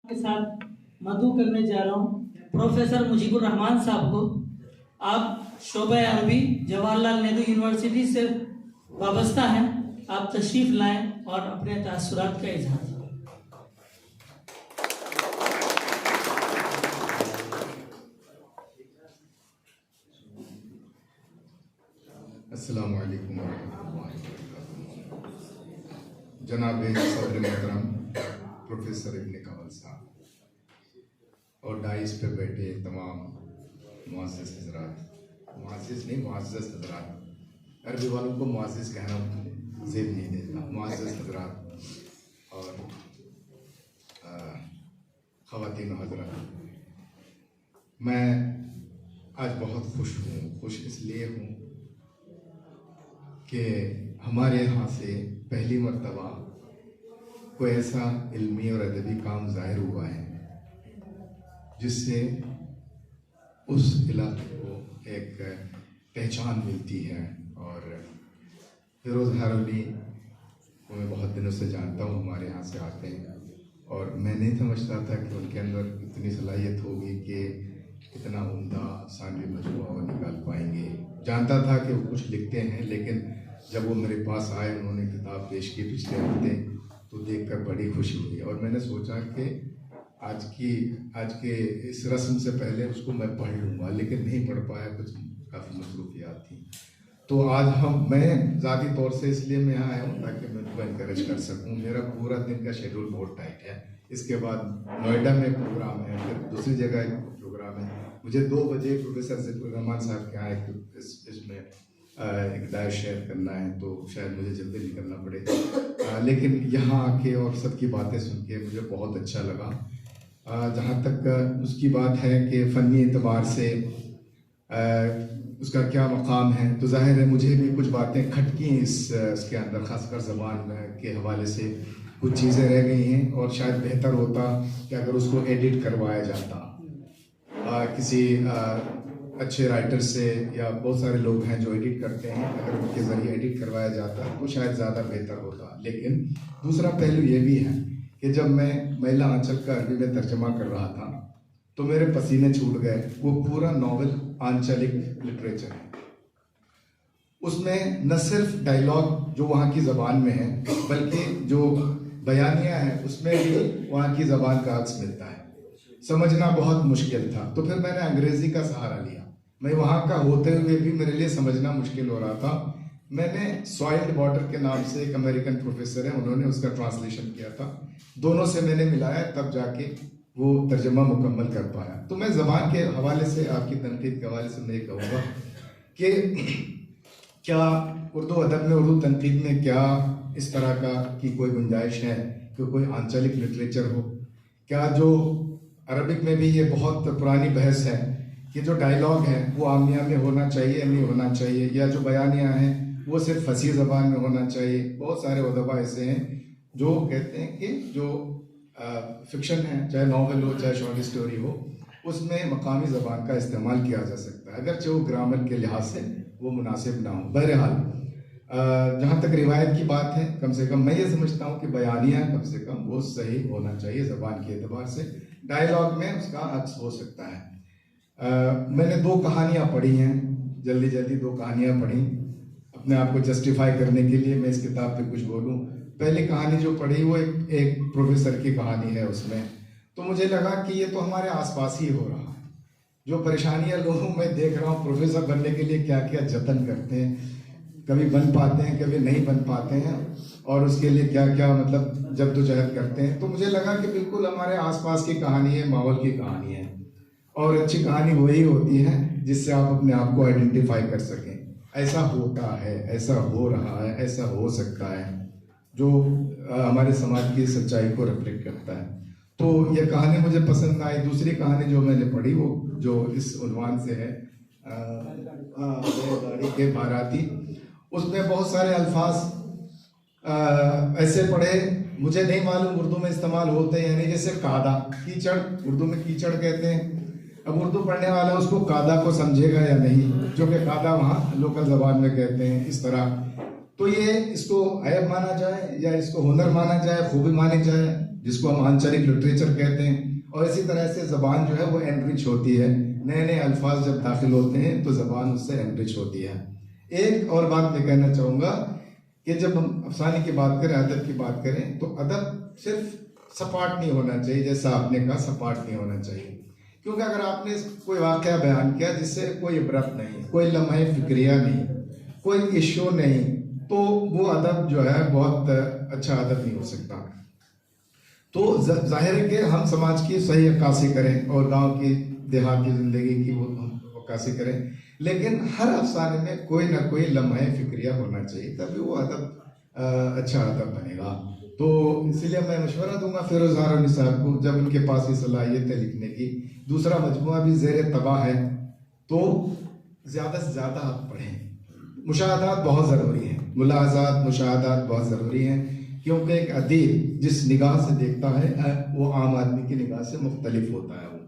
के साथ मधु करने जा रहा हूँ प्रोफेसर मुजीबुर रहमान साहब को। आप शोबा अरबी जवाहरलाल नेहरू यूनिवर्सिटी से वाबस्ता हैं, आप तशरीफ लाएं और अपने तासुरात का इजहार करें। अस्सलामु अलैकुम वरहमतुल्लाहि वबरकातुहू। जनाब सदर मोहतरम प्रोफेसर इब्न कंवल साहब और डाइस पे बैठे तमाम मुअज़्ज़िज़ हज़रात, मुअज़्ज़िज़ नहीं मुअज़्ज़ज़ हज़रात, अरबी वालों को मुअज़्ज़िज़ कहना ज़ेब नहीं देता, मुअज़्ज़िज़ हज़रात और ख़वातीन व हज़रात, मैं आज बहुत खुश हूँ। खुश इसलिए हूँ कि हमारे यहाँ से पहली मर्तबा कोई ऐसा इल्मी और अदबी काम ज़ाहिर हुआ है जिससे उस इलाके को एक पहचान मिलती है। और फिरोज़ हारूनी को मैं बहुत दिनों से जानता हूँ, हमारे यहाँ से आते हैं और मैं नहीं समझता था कि उनके अंदर इतनी सलाहियत होगी कि इतना उम्दा सानवी मजमूआ वो निकाल पाएंगे। जानता था कि वो कुछ लिखते हैं, लेकिन जब वो मेरे पास आए, उन्होंने किताब पेश की पिछले हफ्ते, तो देखकर बड़ी खुशी हुई और मैंने सोचा कि आज के इस रस्म से पहले उसको मैं पढ़ लूँगा, लेकिन नहीं पढ़ पाया, कुछ काफ़ी मसरूफियात थी। तो आज मैं ज़ाती तौर से इसलिए मैं यहाँ आया हूँ ताकि मैं उनको इनकरेज कर सकूँ। मेरा पूरा दिन का शेड्यूल बहुत टाइट है, इसके बाद नोएडा में प्रोग्राम है, फिर दूसरी जगह एक प्रोग्राम है। मुझे 2 बजे प्रोफेसर ज़फर रहमान साहब के यहाँ इसमें एक डायर शेयर करना है, तो शायद मुझे जल्दी निकलना पड़े। लेकिन यहाँ आके और सबकी बातें सुन के मुझे बहुत अच्छा लगा। जहाँ तक उसकी बात है कि फ़नी एतबार से उसका क्या मकाम है, तो जाहिर है मुझे भी कुछ बातें खटकी इसके अंदर, ख़ासकर ज़बान के हवाले से कुछ चीज़ें रह गई हैं और शायद बेहतर होता कि अगर उसको एडिट करवाया जाता किसी अच्छे राइटर से, या बहुत सारे लोग हैं जो एडिट करते हैं, अगर उनके ज़रिए एडिट करवाया जाता तो शायद ज़्यादा बेहतर होता। लेकिन दूसरा पहलू ये भी है कि जब मैं मैला आंचल का अरबी में तर्जमा कर रहा था तो मेरे पसीने छूट गए। वो पूरा नॉवल आंचलिक लिटरेचर है, उसमें न सिर्फ डायलॉग जो वहाँ की ज़बान में है, बल्कि जो बयानिया है उसमें भी वहाँ की ज़बान का अक्स मिलता है। समझना बहुत मुश्किल था, तो फिर मैंने अंग्रेज़ी का सहारा लिया। मैं वहाँ का होते हुए भी मेरे लिए समझना मुश्किल हो रहा था। मैंने सॉइल्ड वाटर के नाम से एक अमेरिकन प्रोफेसर है, उन्होंने उसका ट्रांसलेशन किया था, दोनों से मैंने मिलाया, तब जाके वो तर्जमा मुकम्मल कर पाया। तो मैं ज़बान के हवाले से, आपकी तनकीद के हवाले से मैं ये कहूँगा कि क्या उर्दू अदब में, उर्दू तनकीद में क्या इस तरह का की कोई गुंजाइश है कि कोई आंचलिक लिटरेचर हो? क्या जो अरबिक में भी ये बहुत पुरानी बहस है कि जो डायलॉग है वो आमिया में होना चाहिए या नहीं होना चाहिए, या जो बयानिया है वो सिर्फ फसी ज़बान में होना चाहिए। बहुत सारे उदबा ऐसे हैं जो कहते हैं कि जो फिक्शन है, चाहे नावल हो चाहे शॉर्ट स्टोरी हो, उसमें मकामी ज़बान का इस्तेमाल किया जा सकता है, अगरचे वो ग्रामर के लिहाज से वो मुनासिब ना हो। बहरहाल जहाँ तक रिवायत की बात है, कम से कम मैं ये समझता हूँ कि बयानिया कम से कम वो सही होना चाहिए ज़बान के एतबार से। डायलॉग में उसका अक्स हो सकता है। मैंने 2 कहानियाँ पढ़ी हैं, जल्दी 2 कहानियाँ पढ़ी अपने आप को जस्टिफाई करने के लिए मैं इस किताब पे कुछ बोलूँ। पहली कहानी जो पढ़ी वो एक प्रोफेसर की कहानी है। उसमें तो मुझे लगा कि ये तो हमारे आसपास ही हो रहा है। जो परेशानियाँ लोगों में देख रहा हूँ, प्रोफेसर बनने के लिए क्या क्या जतन करते हैं, कभी बन पाते हैं कभी नहीं बन पाते हैं, और उसके लिए क्या क्या मतलब जद्दोजहद करते हैं, तो मुझे लगा कि बिल्कुल हमारे आसपास की कहानी है, माहौल की कहानी है। और अच्छी कहानी वही होती है जिससे आप अपने आप को आइडेंटिफाई कर सकें। ऐसा होता है, ऐसा हो रहा है, ऐसा हो सकता है, जो हमारे समाज की सच्चाई को रिफ्लेक्ट करता है। तो ये कहानी मुझे पसंद आई। दूसरी कहानी जो मैंने पढ़ी वो जो इस उन्वान से है, गाड़ी के बाराती, उसमें बहुत सारे अल्फाज ऐसे पढ़े, मुझे नहीं मालूम उर्दू में इस्तेमाल होते हैं, यानी जैसे कादा, कीचड़, उर्दू में कीचड़ कहते हैं। अब उर्दू पढ़ने वाला उसको कादा को समझेगा या नहीं, जो कि कादा वहाँ लोकल ज़बान में कहते हैं। इस तरह तो ये इसको ऐब माना जाए या इसको हुनर माना जाए, खूबी मानी जाए, जिसको हम आंचलिक लिटरेचर कहते हैं। और इसी तरह से ज़बान जो है वो एनरिच होती है, नए नए अल्फाज जब दाखिल होते हैं तो ज़बान उससे एनरिच होती है। एक और बात मैं कहना चाहूँगा कि जब हम अफसाने की बात करें, अदब की बात करें, तो अदब सिर्फ सपाट नहीं होना चाहिए, जैसा आपने कहा सपाट नहीं होना चाहिए। क्योंकि अगर आपने कोई वाक़या बयान किया जिससे कोई इबरत नहीं, कोई लम्हे फिक्रिया नहीं, कोई इशू नहीं, तो वो अदब जो है बहुत अच्छा अदब नहीं हो सकता। तो जाहिर है कि हम समाज की सही अक्कासी करें और गांव की देहात की ज़िंदगी की वो अक्कासी करें, लेकिन हर अफसाने में कोई ना कोई लम्हे फिक्रिया होना चाहिए, तभी वो अदब अच्छा अदब बनेगा। तो इसलिए मैं मशवरा दूंगा फिरोज़ हारून साहब को, जब उनके पास ये सलाहियत है लिखने की, दूसरा मजमुआ भी ज़ेर तबाह है, तो ज़्यादा से ज़्यादा आप पढ़ें। मुशाहदात बहुत ज़रूरी हैं, मुलाहज़ात मुशाहदात बहुत ज़रूरी हैं, क्योंकि एक अदीब जिस निगाह से देखता है वो आम आदमी की निगाह से मुख्तलिफ होता है वो,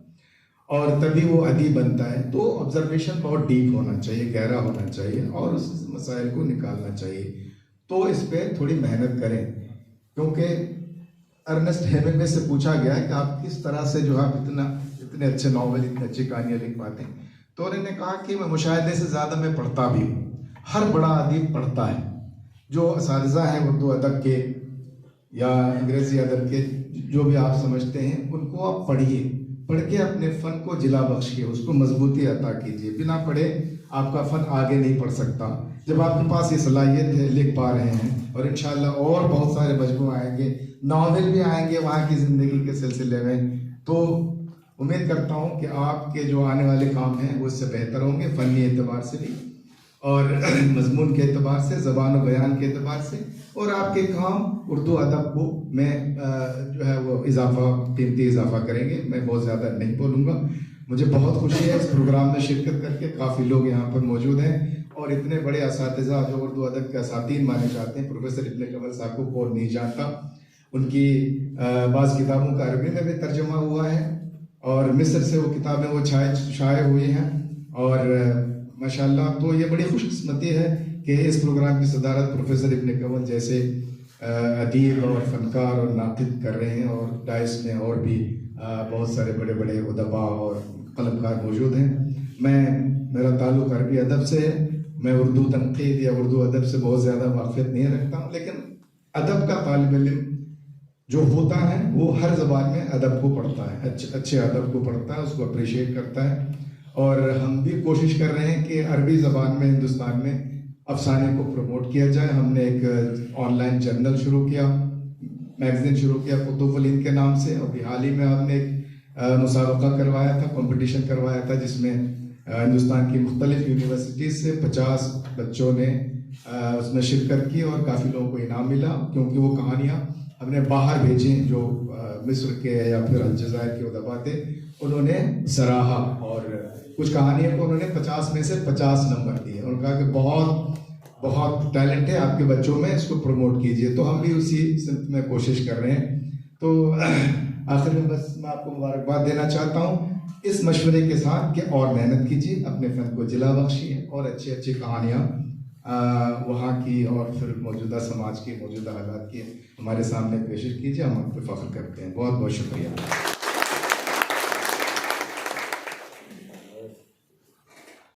और तभी वो अदीब बनता है। तो ऑब्जर्वेशन बहुत डीप होना चाहिए, गहरा होना चाहिए, और उस मसाइल को निकालना चाहिए। तो इस पर थोड़ी मेहनत करें, क्योंकि अर्नेस्ट हेमिंग्वे से पूछा गया है कि आप किस तरह से जो है इतने अच्छे नावल, इतनी अच्छी कहानियाँ लिख पाते हैं, तो उन्होंने कहा कि मैं मुशाहिदे से ज़्यादा मैं पढ़ता भी हूँ। हर बड़ा अदीब पढ़ता है। जो असातिज़ा हैं उर्दू अदब के या अंग्रेज़ी अदब के, जो भी आप समझते हैं, उनको आप पढ़िए, पढ़ के अपने फ़न को जिला बख्शिए, उसको मजबूती अता कीजिए। बिना पढ़े आपका फ़न आगे नहीं बढ़ सकता। जब आपके पास ये सलाहियत है, लिख पा रहे हैं, और इंशाल्लाह और बहुत सारे मजमूए आएंगे, नावल भी आएंगे वहाँ की ज़िंदगी के सिलसिले में, तो उम्मीद करता हूँ कि आपके जो आने वाले काम हैं वो इससे बेहतर होंगे, फ़नी एतबार से भी और मजमून के एतबार से, ज़बान और बयान के एतबार से, और आपके काम उर्दू अदब को में जो है वो कीमती इजाफा करेंगे। मैं बहुत ज़्यादा नहीं बोलूँगा। मुझे बहुत खुशी है इस प्रोग्राम में शिरकत करके, काफ़ी लोग यहाँ पर मौजूद हैं, और इतने बड़े असातिज़ा जो उर्दू अदब के असातीन माने जाते हैं। प्रोफेसर इब्न कमल साहब को कौन नहीं जानता, उनकी बाज़ किताबों का अरबी में भी तर्जुमा हुआ है, और मिस्र से वो किताबें वो शाये हुई हैं, और माशाल्लाह। तो ये बड़ी खुशकिस्मती है कि इस प्रोग्राम की सदारत प्रोफेसर इब्न कमल जैसे अदीब और फनकार और नातिक कर रहे हैं, और डाइस में और भी बहुत सारे बड़े बड़े उदबा और कलमकार मौजूद हैं। मेरा ताल्लुक़ अरबी अदब से है। मैं उर्दू तनक़ीद या उर्दू अदब से बहुत ज़्यादा वाक़ियत नहीं रखता हूँ, लेकिन अदब का तालिब इल्म जो होता है वो हर ज़बान में अदब को पढ़ता है, अच्छे अदब को पढ़ता है, उसको अप्रिशिएट करता है। और हम भी कोशिश कर रहे हैं कि अरबी ज़बान में हिंदुस्तान में अफसाने को प्रमोट किया जाए। हमने एक ऑनलाइन जर्नल शुरू किया, मैगज़ीन शुरू किया कुतुबुल हिंद के नाम से। अभी हाल ही में हमने एक मुसाबका करवाया था, कंपटीशन करवाया था, जिसमें हिंदुस्तान की मुख्तलिफ यूनिवर्सिटीज़ से 50 बच्चों ने उसमें शिरकत की, और काफ़ी लोगों को इनाम मिला, क्योंकि वो कहानियाँ हमने बाहर भेजी जो मिस्र के या फिर अलजायर के उदबा थे, उन्होंने सराहा, और कुछ कहानियों को उन्होंने 50 में से 50 नंबर दिए, और कहा कि बहुत बहुत टैलेंट है आपके बच्चों में, इसको प्रमोट कीजिए। तो हम भी उसी सिलसिले में कोशिश कर रहे हैं। तो आखिर में बस मैं आपको मुबारकबाद देना चाहता हूँ इस मशवरे के साथ कि और मेहनत कीजिए, अपने फ़न को जिला बख्शिए, और अच्छी अच्छी कहानियाँ वहाँ की और फिर मौजूदा समाज की, मौजूदा हालात की हमारे सामने पेश कीजिए। हम आप पे फ़ख्र करते हैं। बहुत बहुत शुक्रिया।